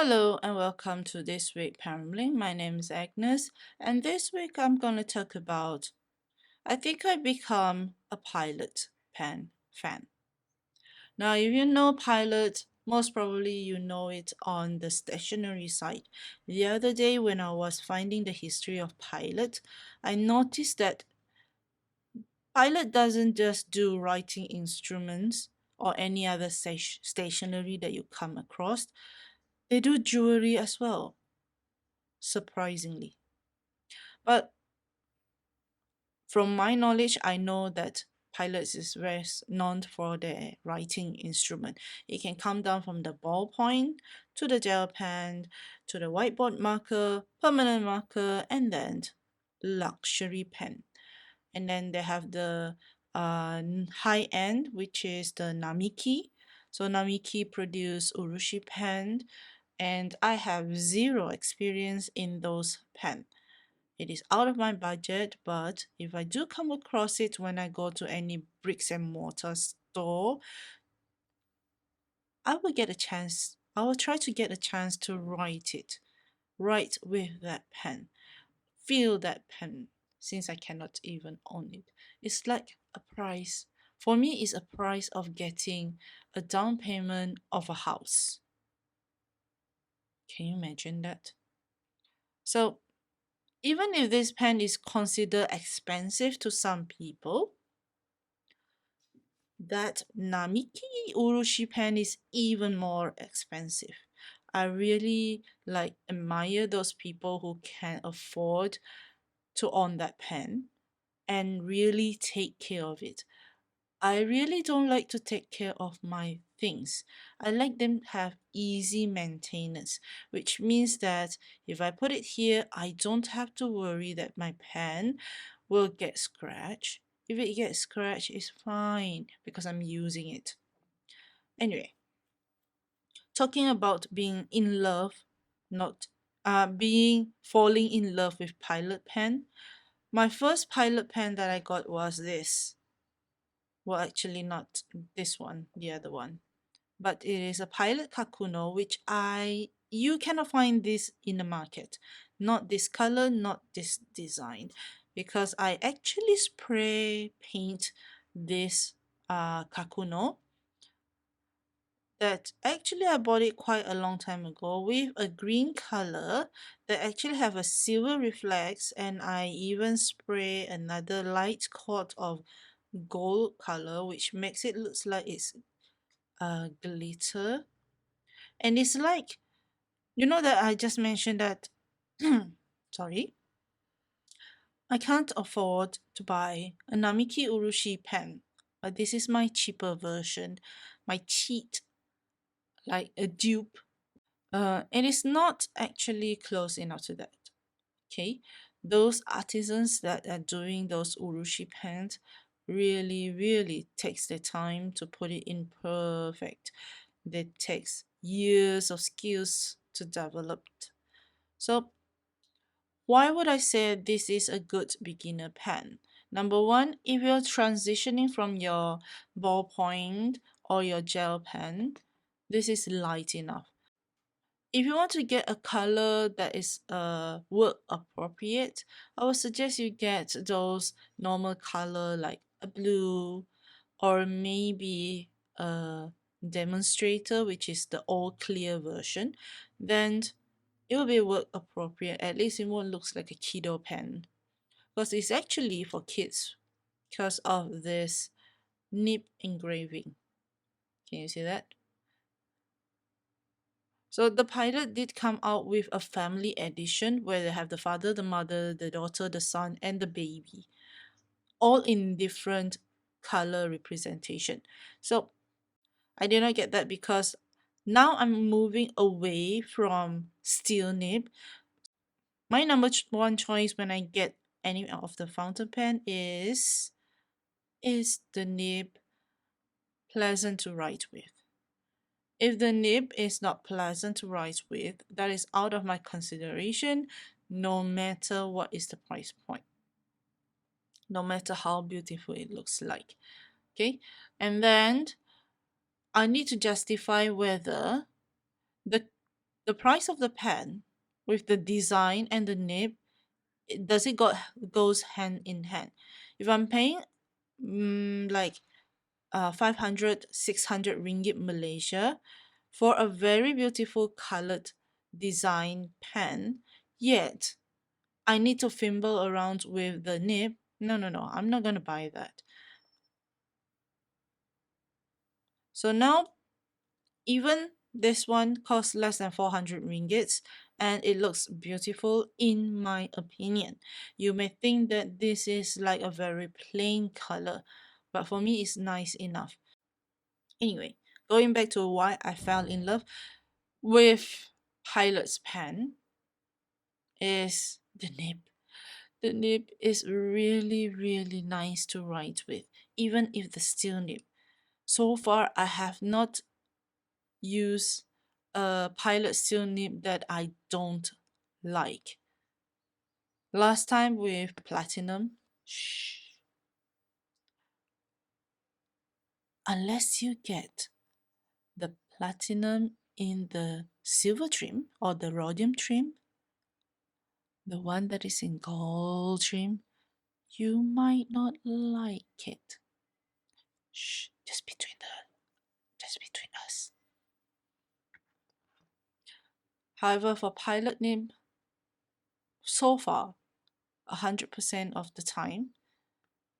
Hello and welcome to this week Paramling. My name is Agnes, and this week I'm going to talk about I think I become a Pilot pen fan. Now, if you know Pilot, most probably you know it on the stationery side. The other day when I was finding the history of Pilot, I noticed that Pilot doesn't just do writing instruments or any other stationery that you come across. They do jewelry as well, surprisingly. But from my knowledge, I know that Pilots is very known for their writing instrument. It can come down from the ballpoint to the gel pen to the whiteboard marker, permanent marker, and then luxury pen. And then they have the high end, which is the Namiki. So Namiki produce urushi pen, and I have zero experience in those pen. It is out of my budget, but if I do come across it when I go to any bricks and mortar store, I will get a chance. I will try to get a chance to write with that pen, feel that pen, since I cannot even own it. It's like a price. For me, it's a price of getting a down payment of a house. Can you imagine that? So, even if this pen is considered expensive to some people, that Namiki Urushi pen is even more expensive. I really admire those people who can afford to own that pen and really take care of it. I really don't like to take care of my things. I like them to have easy maintenance, which means that if I put it here, I don't have to worry that my pen will get scratched. If it gets scratched, it's fine because I'm using it. Anyway, talking about being in love, not being falling in love with Pilot pen. My first Pilot pen that I got was this. Well, actually not this one, the other one. But it is a Pilotkakuno, which you cannot find this in the market. Not this color, not this design. Because I actually spray paint this Kakuno that actually I bought it quite a long time ago with a green color that actually have a silver reflex, and I even spray another light coat of gold color which makes it looks like it's glitter. And it's like, you know that I just mentioned that sorry, I can't afford to buy a Namiki Urushi pen, but this is my cheaper version, my cheat, like a dupe. It is not actually close enough to that. Okay, those artisans that are doing those urushi pens really takes their time to put it in perfect. That takes years of skills to develop. So why would I say this is a good beginner pen? Number one, if you're transitioning from your ballpoint or your gel pen, this is light enough. If you want to get a color that is work appropriate, I would suggest you get those normal color like a blue or maybe a demonstrator, which is the all clear version. Then it will be work appropriate. At least it won't look like a kiddo pen, because it's actually for kids because of this nib engraving. Can you see that? So the Pilot did come out with a family edition where they have the father, the mother, the daughter, the son, and the baby, all in different color representation. So I did not get that because now I'm moving away from steel nib. My number one choice when I get any of the fountain pen is the nib pleasant to write with? If the nib is not pleasant to write with, that is out of my consideration, no matter what is the price point, no matter how beautiful it looks like. Okay, and then I need to justify whether the the price of the pen with the design and the nib, does it goes hand in hand? If I'm paying like 500 600 ringgit Malaysia for a very beautiful colored design pen, yet I need to fimble around with the nib. No, no, no, I'm not gonna buy that. So now even this one costs less than 400 ringgits and it looks beautiful in my opinion. You may think that this is like a very plain color, but for me it's nice enough. Anyway, going back to why I fell in love with Pilot's pen is the nib. The nib is really, really nice to write with, even if the steel nib. So far, I have not used a Pilot steel nib that I don't like. Last time with Platinum, shh, unless you get the Platinum in the silver trim or the rhodium trim, the one that is in gold trim, you might not like it. Shh, just between us. However, for Pilot nib, so far, 100% of the time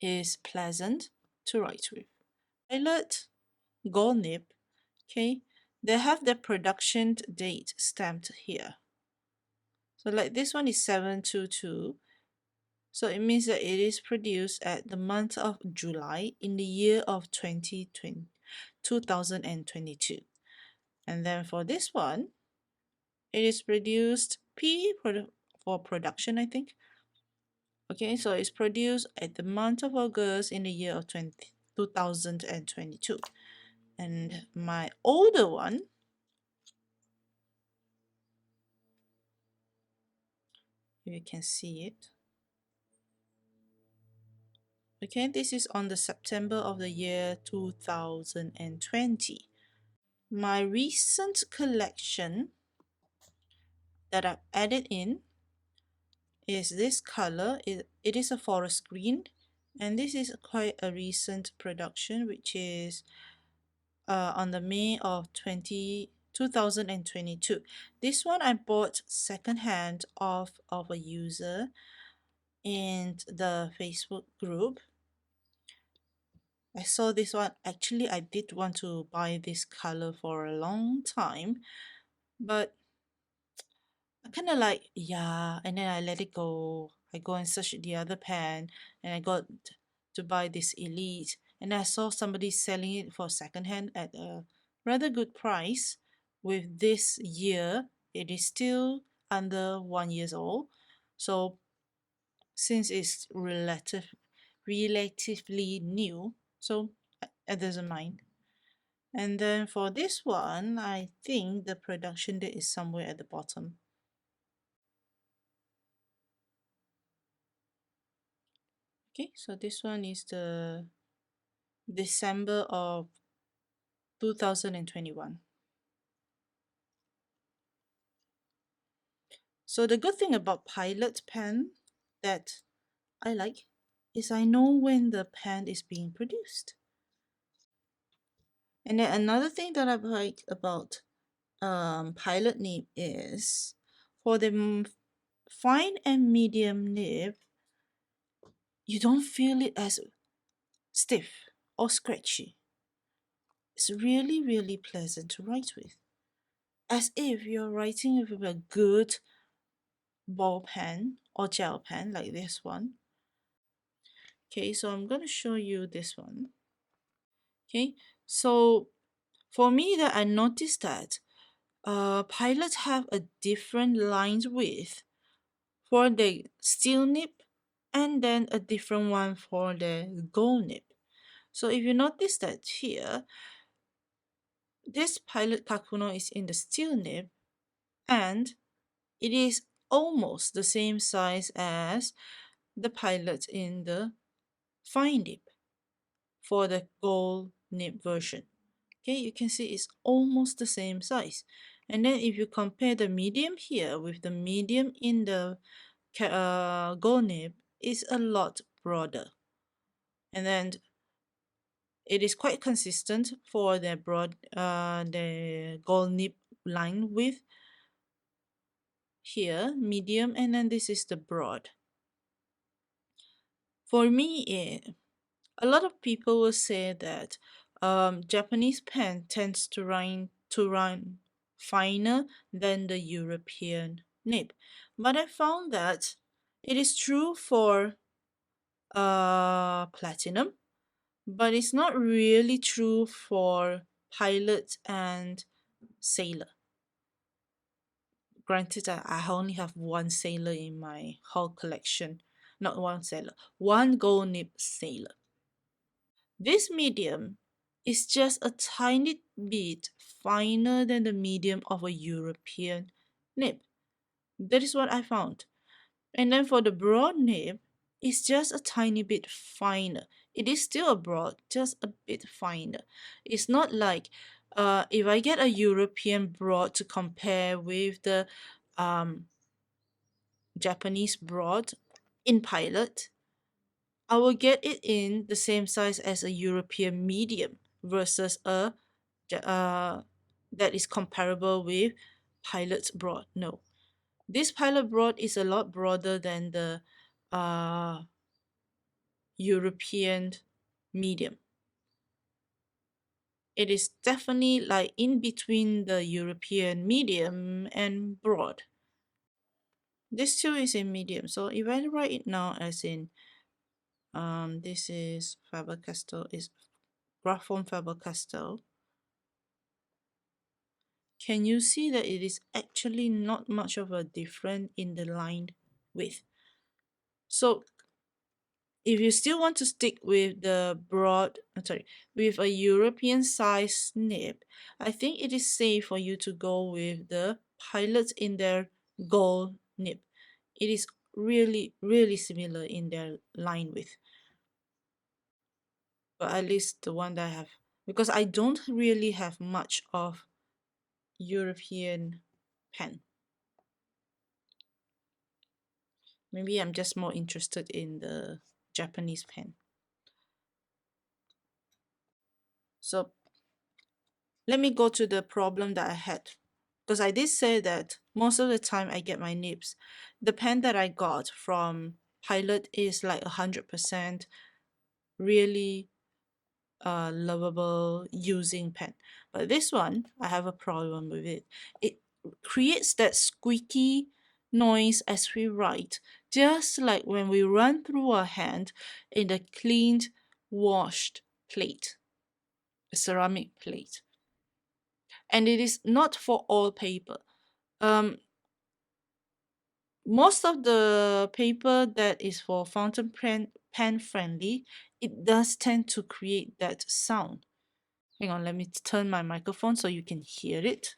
is pleasant to write with. Pilot Gold nib, okay, they have the production date stamped here. So like this one is 722. So it means that it is produced at the month of July in the year of 2022. And then for this one, it is produced for production, I think. Okay, so it's produced at the month of August in the year of 2022. And my older one, you can see it. Okay, this is on the September of the year 2020. My recent collection that I've added in is this color. It is a forest green, and this is quite a recent production, which is on the May of 2022. This one I bought secondhand off of a user in the Facebook group. I saw this one. Actually, I did want to buy this color for a long time, but I kind of like, yeah, and then I let it go. I go and search the other pen, and I got to buy this Elite, and I saw somebody selling it for secondhand at a rather good price. With this year, it is still under 1 years old, so since it's relatively new, so it doesn't mind. And then for this one, I think the production date is somewhere at the bottom. Okay, so this one is the December of 2021. So the good thing about Pilot pen that I like is I know when the pen is being produced. And then another thing that I like about Pilot nib is for the fine and medium nib, you don't feel it as stiff or scratchy. It's really, really pleasant to write with, as if you're writing with a good ball pen or gel pen like this one. Okay, so I'm going to show you this one. Okay, so for me that I noticed that pilots have a different lines width for the steel nib and then a different one for the gold nib. So if you notice that here, this Pilotkakuno is in the steel nib and it is almost the same size as the pilot in the fine nib for the gold nib version. Okay, you can see it's almost the same size. And then if you compare the medium here with the medium in the gold nib, it's a lot broader. And then it is quite consistent for the the gold nib line width here, medium, and then this is the broad. For me, a lot of people will say that Japanese pen tends to run finer than the European nib, but I found that it is true for platinum, but it's not really true for pilot and sailor. Granted, I only have one sailor in my whole collection, not one sailor, one gold nib sailor. This medium is just a tiny bit finer than the medium of a European nib. That is what I found. And then for the broad nib, it's just a tiny bit finer. It is still a broad, just a bit finer. It's not like if I get a European broad to compare with the Japanese broad in Pilot, I will get it in the same size as a European medium versus a that is comparable with Pilot's broad. No, this Pilot broad is a lot broader than the European medium. It is definitely like in between the European medium and broad. This too is in medium. So if I write it now as in this is Faber Castell, is Graf from Faber Castell. Can you see that it is actually not much of a difference in the line width? So if you still want to stick with the broad, with a European size nib, I think it is safe for you to go with the Pilots in their gold nib. It is really, really similar in their line width. But at least the one that I have, because I don't really have much of European pen. Maybe I'm just more interested in the Japanese pen. So let me go to the problem that I had. Because I did say that most of the time I get my nibs. The pen that I got from Pilot is like 100% really lovable using pen. But this one, I have a problem with it. It creates that squeaky noise as we write, just like when we run through our hand in a cleaned, washed plate, a ceramic plate. And it is not for all paper. Most of the paper that is for fountain pen friendly, it does tend to create that sound. Hang on, let me turn my microphone so you can hear it.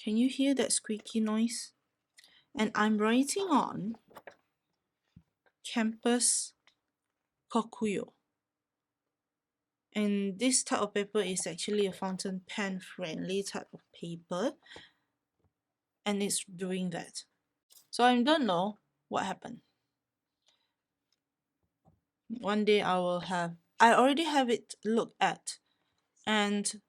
Can you hear that squeaky noise? And I'm writing on Campus Kokuyo. And this type of paper is actually a fountain pen friendly type of paper. And it's doing that. So I don't know what happened. One day I already have it looked at. And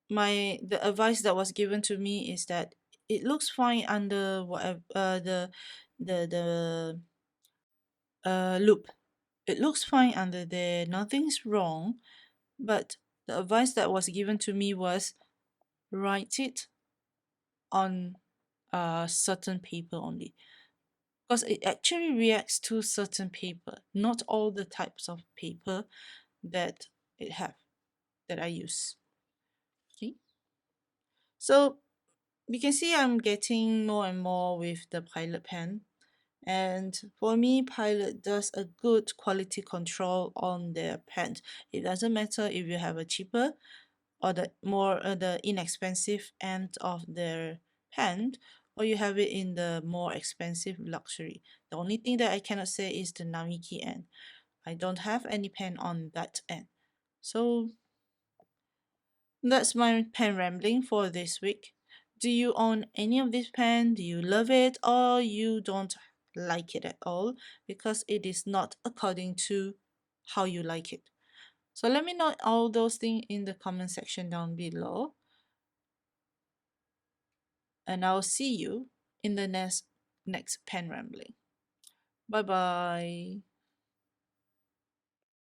the advice that was given to me is that it looks fine under whatever the loop. It looks fine under there, nothing's wrong, but the advice that was given to me was write it on certain paper only, because it actually reacts to certain paper, not all the types of paper that I use. Okay, so you can see I'm getting more and more with the Pilot pen. And for me, Pilot does a good quality control on their pens. It doesn't matter if you have a cheaper or the more the inexpensive end of their pen, or you have it in the more expensive luxury. The only thing that I cannot say is the Namiki end. I don't have any pen on that end. So that's my pen rambling for this week. Do you own any of this pen? Do you love it or you don't like it at all because it is not according to how you like it? So let me know all those things in the comment section down below. And I'll see you in the next pen rambling. Bye bye.